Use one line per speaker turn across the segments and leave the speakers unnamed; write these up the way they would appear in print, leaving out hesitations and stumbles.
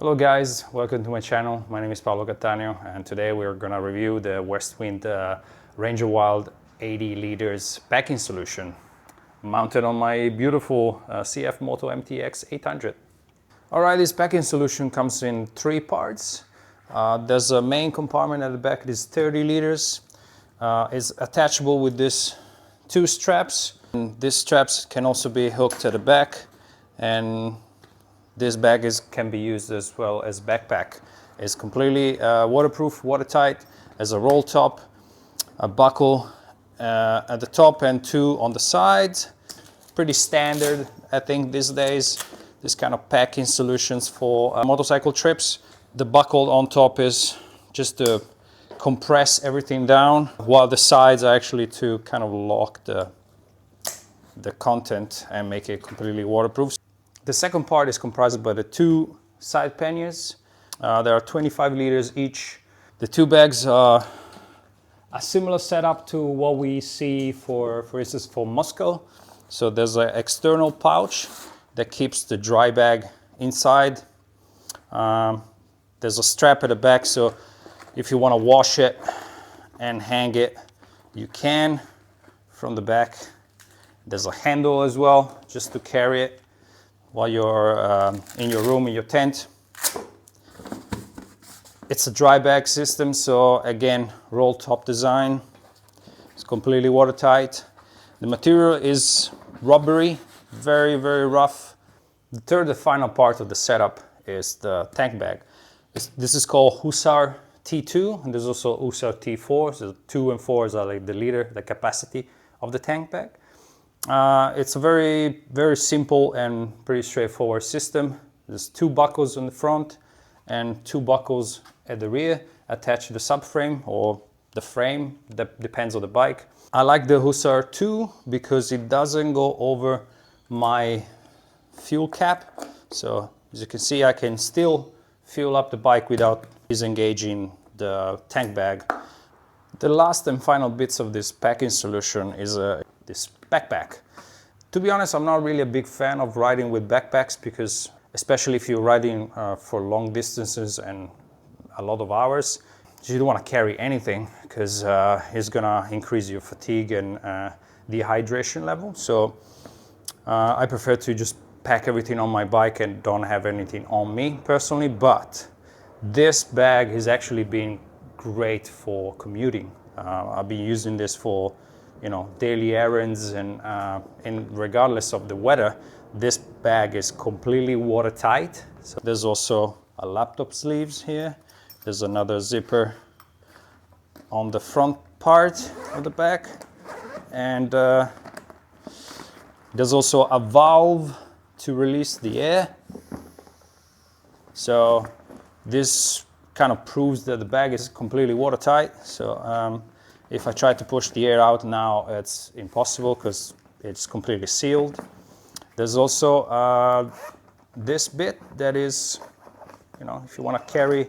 Hello guys, welcome to my channel. My name is Paolo Cattaneo and today we're going to review the Westwind Ranger Wild 80 liters packing solution mounted on my beautiful CF Moto MTX 800. Alright, this packing solution comes in three parts. There's a main compartment at the back. It is 30 liters. It's attachable with these two straps. And these straps can also be hooked at the back, and this bag can be used as well as backpack. It's completely waterproof, watertight, has a roll top, a buckle at the top and two on the sides. Pretty standard, I think, these days, this kind of packing solutions for motorcycle trips. The buckle on top is just to compress everything down, while the sides are actually to kind of lock the content and make it completely waterproof. The second part is comprised by the two side panniers. There are 25 liters each. The two bags are a similar setup to what we see for instance, for Muscle. So there's an external pouch that keeps the dry bag inside. There's a strap at the back, so if you want to wash it and hang it, you can from the back. There's a handle as well, just to carry it while you're in your room, in your tent. It's a dry bag system, so again, roll top design. It's completely watertight. The material is rubbery, very, very rough. The third and final part of the setup is the tank bag. This is called Hussar T2, and there's also Hussar T4. So 2 and 4s are like the liter, the capacity of the tank bag. It's a very, very simple and pretty straightforward system. There's two buckles on the front and two buckles at the rear attached to the subframe or the frame, that depends on the bike. I like the Hussar 2 because it doesn't go over my fuel cap. So as you can see, I can still fuel up the bike without disengaging the tank bag. The last and final bits of this packing solution is this backpack. To be honest, I'm not really a big fan of riding with backpacks because, especially if you're riding for long distances and a lot of hours, you don't want to carry anything because it's gonna increase your fatigue and dehydration level. So I prefer to just pack everything on my bike and don't have anything on me personally, but this bag has actually been great for commuting. I've been using this for daily errands, and regardless of the weather, this bag is completely watertight. So there's also a laptop sleeves here. There's another zipper on the front part of the back, and there's also a valve to release the air. So this kind of proves that the bag is completely watertight. So if I try to push the air out now, it's impossible because it's completely sealed. There's also this bit that is, if you want to carry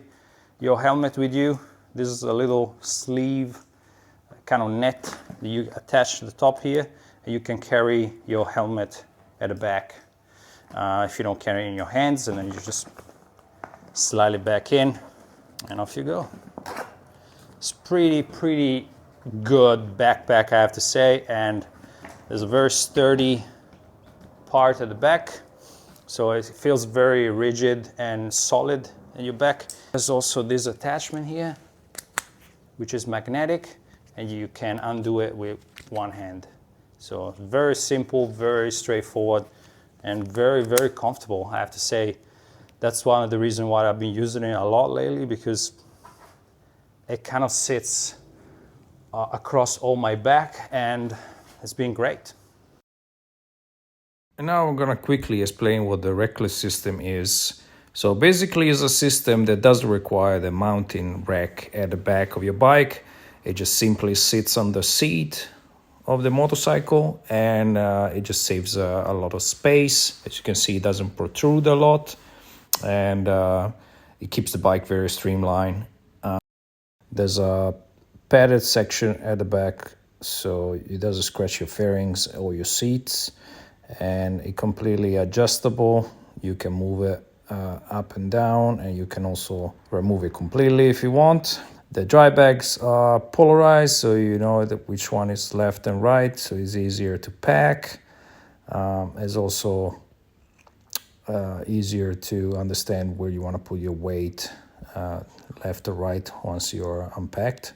your helmet with you, this is a little sleeve kind of net that you attach to the top here, and you can carry your helmet at the back. If you don't carry it in your hands, and then you just slide it back in, and off you go. It's pretty good backpack, I have to say, and there's a very sturdy part at the back, so it feels very rigid and solid in your back. There's also this attachment here, which is magnetic, and you can undo it with one hand. So very simple, very straightforward, and very, very comfortable, I have to say. That's one of the reasons why I've been using it a lot lately, because it kind of sits across all my back, and it's been great.
And now I'm gonna quickly explain what the Reckless system is. So basically it's a system that doesn't require the mounting rack at the back of your bike. It just simply sits on the seat of the motorcycle, and it just saves a lot of space. As you can see, it doesn't protrude a lot, and it keeps the bike very streamlined. There's a padded section at the back, so it doesn't scratch your fairings or your seats, and it's completely adjustable. You can move it up and down, and you can also remove it completely if you want. The dry bags are polarized, so you know which one is left and right, so it's easier to pack. It's also easier to understand where you want to put your weight, left or right, once you're unpacked.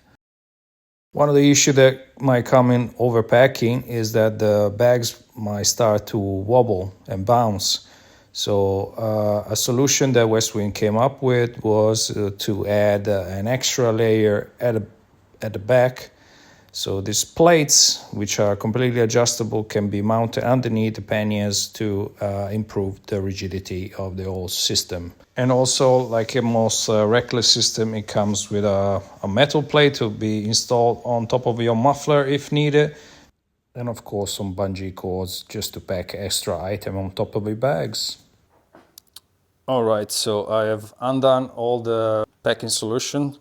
One of the issues that might come in overpacking is that the bags might start to wobble and bounce. So a solution that Westwind came up with was to add an extra layer at the back. So these plates, which are completely adjustable, can be mounted underneath the panniers to improve the rigidity of the whole system. And also, like a most Reckless system, it comes with a metal plate to be installed on top of your muffler if needed. And of course, some bungee cords just to pack extra item on top of your bags.
All right, so I have undone all the packing solution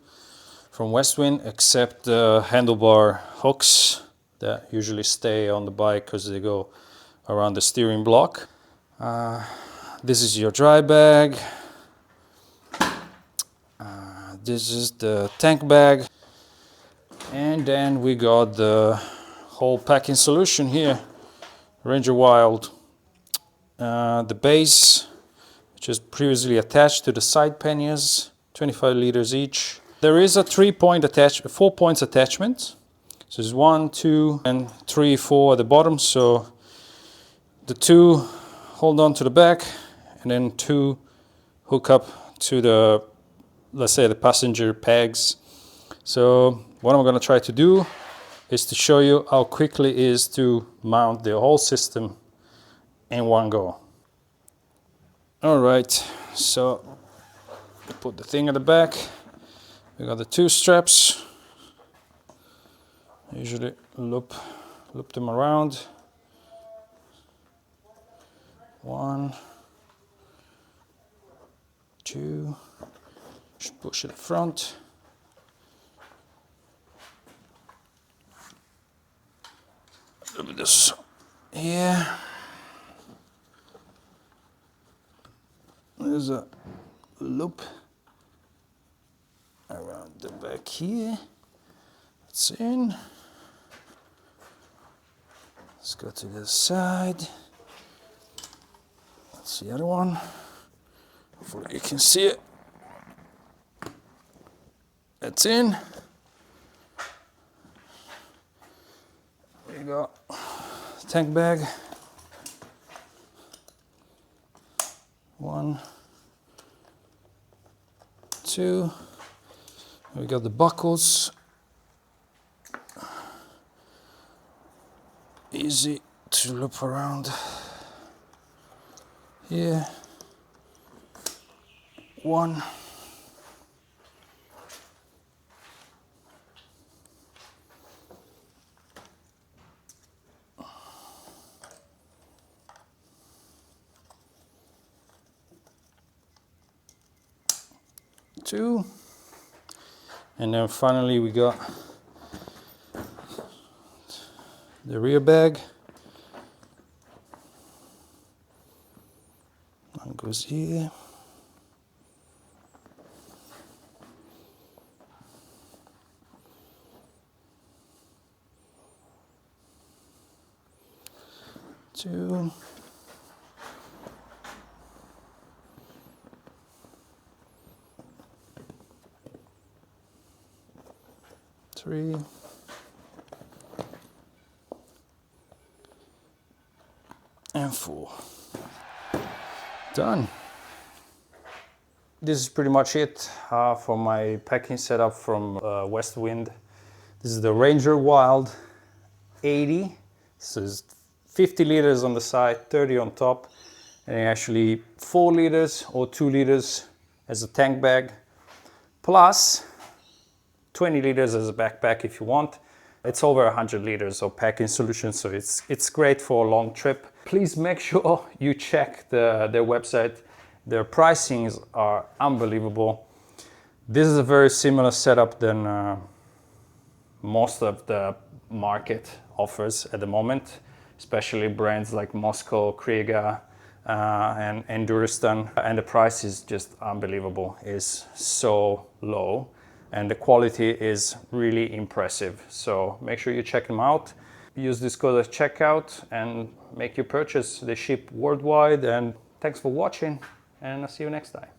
from Westwind except the handlebar hooks that usually stay on the bike because they go around the steering block. This is your dry bag. This is the tank bag. And then we got the whole packing solution here, Ranger Wild. The base, which is previously attached to the side panniers, 25 liters each. There is a 4 points attachment. So there's 1, 2, and 3, 4 at the bottom. So the 2 hold on to the back, and then 2 hook up to the, let's say, the passenger pegs. So what I'm going to try to do is to show you how quickly it is to mount the whole system in one go. All right, so put the thing at the back. We got the 2 straps. I usually loop them around. 1, 2. Just push it front. Look this here. There's a loop around the back here. It's in. Let's go to the side. That's the other one. Hopefully you can see it. It's in. There you go. Tank bag. 1, 2. We got the buckles. Easy to loop around here. 1. 2, and then finally we got the rear bag. One goes here. Two. 3, and 4. Done. This is pretty much it for my packing setup from Westwind. This is the Ranger Wild 80. So it's 50 liters on the side, 30 on top, and actually 4 liters or 2 liters as a tank bag, plus 20 liters as a backpack if you want. It's over 100 liters of packing solution, so it's great for a long trip. Please make sure you check their website. Their pricings are unbelievable. This is a very similar setup than most of the market offers at the moment, especially brands like Moscow, Kriega, and Enduristan, and the price is just unbelievable. It's so low and the quality is really impressive. So make sure you check them out. Use this code at checkout and make your purchase. They ship worldwide. And thanks for watching, and I'll see you next time.